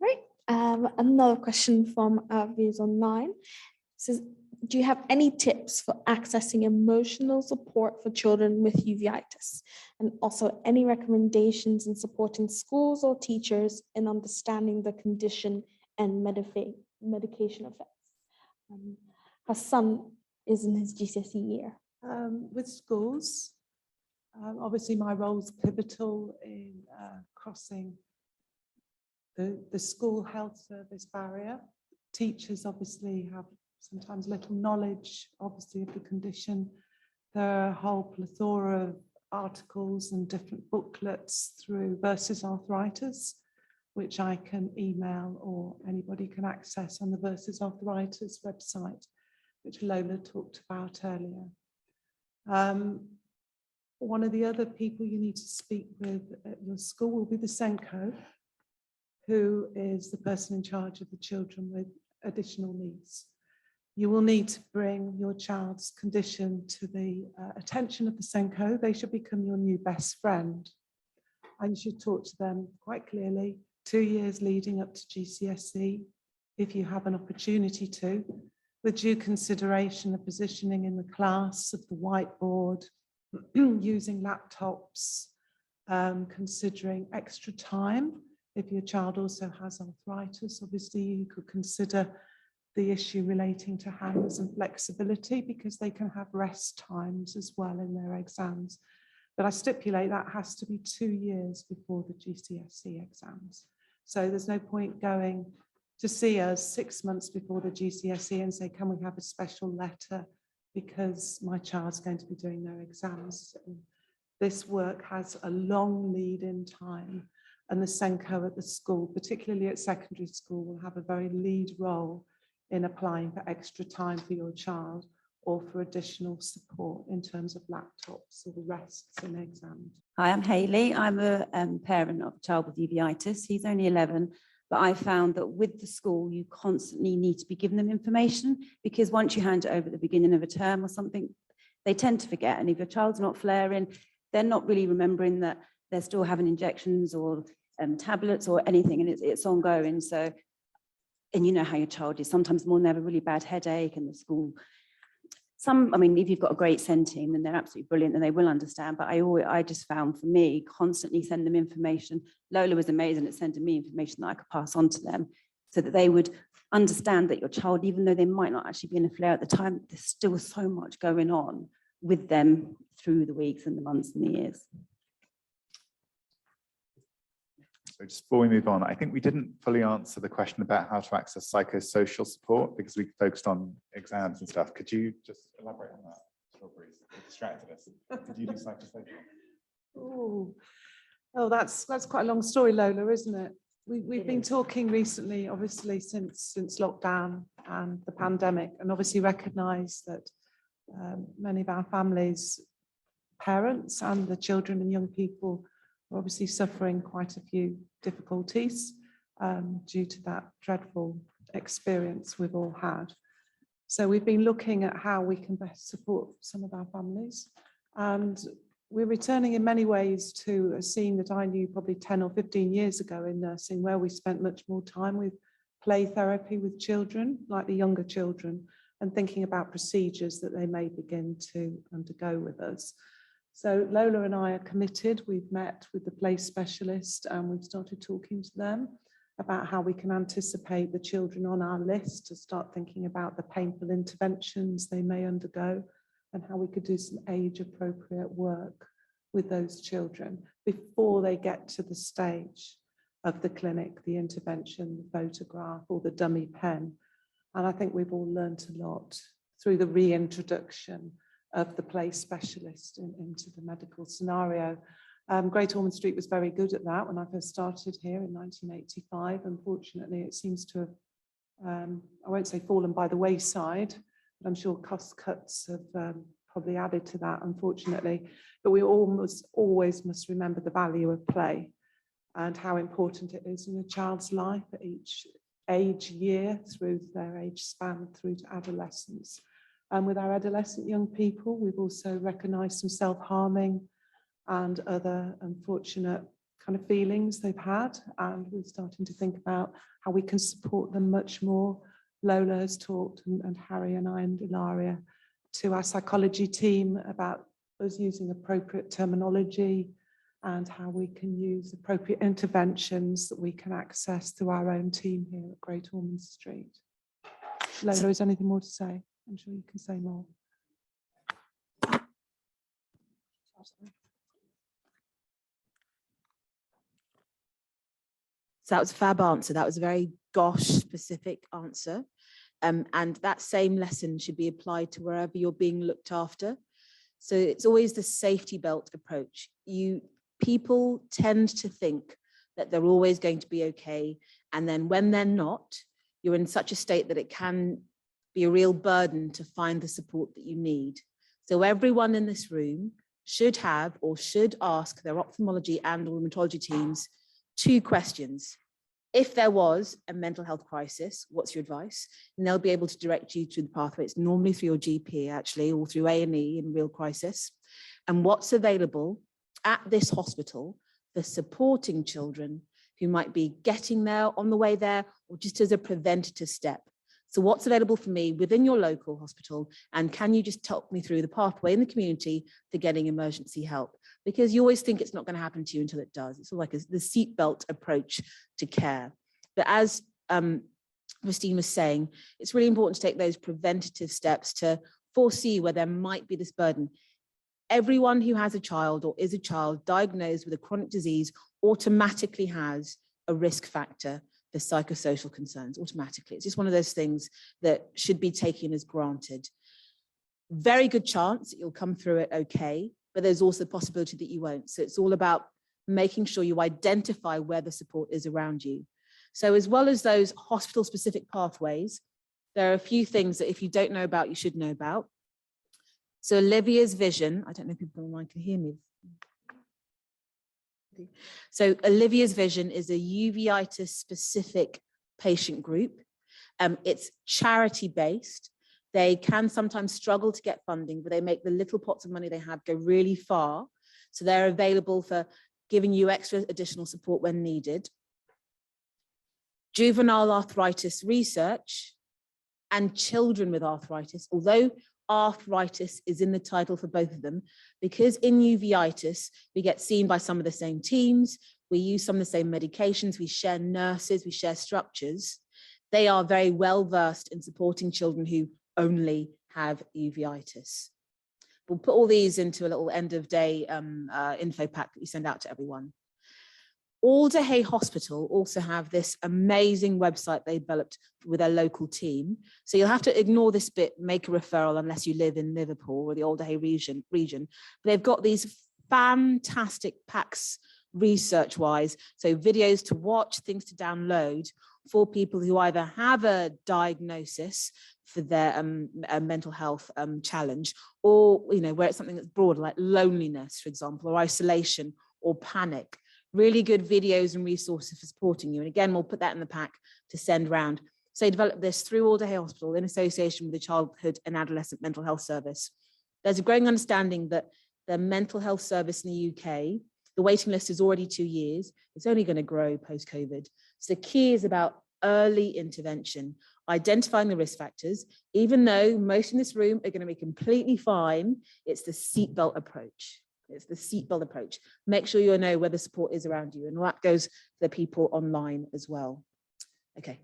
Right. Another question from our viewers online. It says, do you have any tips for accessing emotional support for children with uveitis? And also any recommendations in supporting schools or teachers in understanding the condition and medication effects? Her son is in his GCSE year. With schools, obviously my role is pivotal in crossing the school health service barrier. Teachers obviously have sometimes little knowledge, obviously, of the condition. There are a whole plethora of articles and different booklets through Versus Arthritis, which I can email or anybody can access on the Versus Arthritis website, which Lola talked about earlier. One of the other people you need to speak with at your school will be the Senko, who is the person in charge of the children with additional needs. You will need to bring your child's condition to the attention of the Senko. They should become your new best friend. And you should talk to them quite clearly 2 years leading up to GCSE, if you have an opportunity to, with due consideration of positioning in the class, of the whiteboard, using laptops, considering extra time. If your child also has arthritis, obviously you could consider the issue relating to hands and flexibility, because they can have rest times as well in their exams. But I stipulate that has to be 2 years before the GCSE exams. So there's no point going to see us 6 months before the GCSE and say, can we have a special letter because my child's going to be doing their exams. This work has a long lead in time, and the Senko at the school, particularly at secondary school, will have a very lead role in applying for extra time for your child or for additional support in terms of laptops or the rests in exams. Hi, I'm Hayley. I'm a parent of a child with uveitis. He's only 11, but I found that with the school, you constantly need to be giving them information, because once you hand it over at the beginning of a term or something, they tend to forget. And if your child's not flaring, they're not really remembering that they're still having injections or tablets or anything, and it's ongoing. So, and you know how your child is. Sometimes more, they have a really bad headache, and the school. I mean, if you've got a great SEND team, then they're absolutely brilliant and they will understand. But I just found, for me, constantly send them information. Lola was amazing at sending me information that I could pass on to them, so that they would understand that your child, even though they might not actually be in a flare at the time, there's still so much going on with them through the weeks and the months and the years. So just before we move on, I think we didn't fully answer the question about how to access psychosocial support, because we focused on exams and stuff. Could you just elaborate on that? Strawberries, it distracted us. Did you do psychosocial? Oh, that's quite a long story, Lola, isn't it? We've been talking recently, obviously, since lockdown and the pandemic, and obviously recognise that many of our families, parents and the children and young people, are obviously suffering quite a few difficulties due to that dreadful experience we've all had. So we've been looking at how we can best support some of our families, and we're returning in many ways to a scene that I knew probably 10 or 15 years ago in nursing, where we spent much more time with play therapy with children, like the younger children, and thinking about procedures that they may begin to undergo with us. So Lola and I are committed. We've met with the play specialist and we've started talking to them about how we can anticipate the children on our list to start thinking about the painful interventions they may undergo, and how we could do some age-appropriate work with those children before they get to the stage of the clinic, the intervention, the photograph or the dummy pen. And I think we've all learned a lot through the reintroduction of the play specialist into the medical scenario. Great Ormond Street was very good at that when I first started here in 1985. Unfortunately, it seems to have, I won't say fallen by the wayside, but I'm sure cost cuts have probably added to that, unfortunately. But we always must remember the value of play and how important it is in a child's life at each age year through their age span through to adolescence. And with our adolescent young people, we've also recognised some self-harming and other unfortunate kind of feelings they've had, and we're starting to think about how we can support them much more. Lola has talked, and Harry and I and Ilaria, to our psychology team about us using appropriate terminology and how we can use appropriate interventions that we can access through our own team here at Great Ormond Street. Lola, is there anything more to say? I'm sure you can say more. So that was a fab answer. That was a very GOSH specific answer. And that same lesson should be applied to wherever you're being looked after. So it's always the safety belt approach. People tend to think that they're always going to be okay. And then when they're not, you're in such a state that it can be a real burden to find the support that you need. So everyone in this room should have or should ask their ophthalmology and rheumatology teams 2 questions. If there was a mental health crisis, what's your advice? And they'll be able to direct you through the pathway. It's normally through your GP actually, or through A&E in real crisis. And what's available at this hospital for supporting children who might be getting there, on the way there, or just as a preventative step. So what's available for me within your local hospital? And can you just talk me through the pathway in the community to getting emergency help? Because you always think it's not going to happen to you until it does. It's sort of like the seatbelt approach to care. But as Christine was saying, it's really important to take those preventative steps to foresee where there might be this burden. Everyone who has a child or is a child diagnosed with a chronic disease automatically has a risk factor for psychosocial concerns, automatically. It's just one of those things that should be taken as granted. Very good chance that you'll come through it okay, but there's also the possibility that you won't. So it's all about making sure you identify where the support is around you. So as well as those hospital-specific pathways, there are a few things that if you don't know about, you should know about. So Olivia's Vision, I don't know if people online can hear me. So Olivia's Vision is a uveitis specific patient group. It's charity based. They can sometimes struggle to get funding, but they make the little pots of money they have go really far. So they're available for giving you extra additional support when needed. Juvenile arthritis research and children with arthritis, although arthritis is in the title for both of them, because in uveitis, we get seen by some of the same teams, we use some of the same medications, we share nurses, we share structures. They are very well versed in supporting children who only have uveitis. We'll put all these into a little end of day info pack that we send out to everyone. Alderhay Hospital also have this amazing website they developed with their local team. So you'll have to ignore this bit, make a referral unless you live in Liverpool or the Alderhay region. But they've got these fantastic packs research-wise, so videos to watch, things to download for people who either have a diagnosis for their mental health challenge, or where it's something that's broader, like loneliness, for example, or isolation or panic. Really good videos and resources for supporting you. And again, we'll put that in the pack to send around. So they developed this through Alderhay Hospital in association with the Childhood and Adolescent Mental Health Service. There's a growing understanding that the mental health service in the UK, the waiting list is already 2 years. It's only going to grow post-COVID. So the key is about early intervention, identifying the risk factors. Even though most in this room are going to be completely fine, it's the seatbelt approach. It's the seatbelt approach. Make sure you know where the support is around you. And that goes for the people online as well. Okay.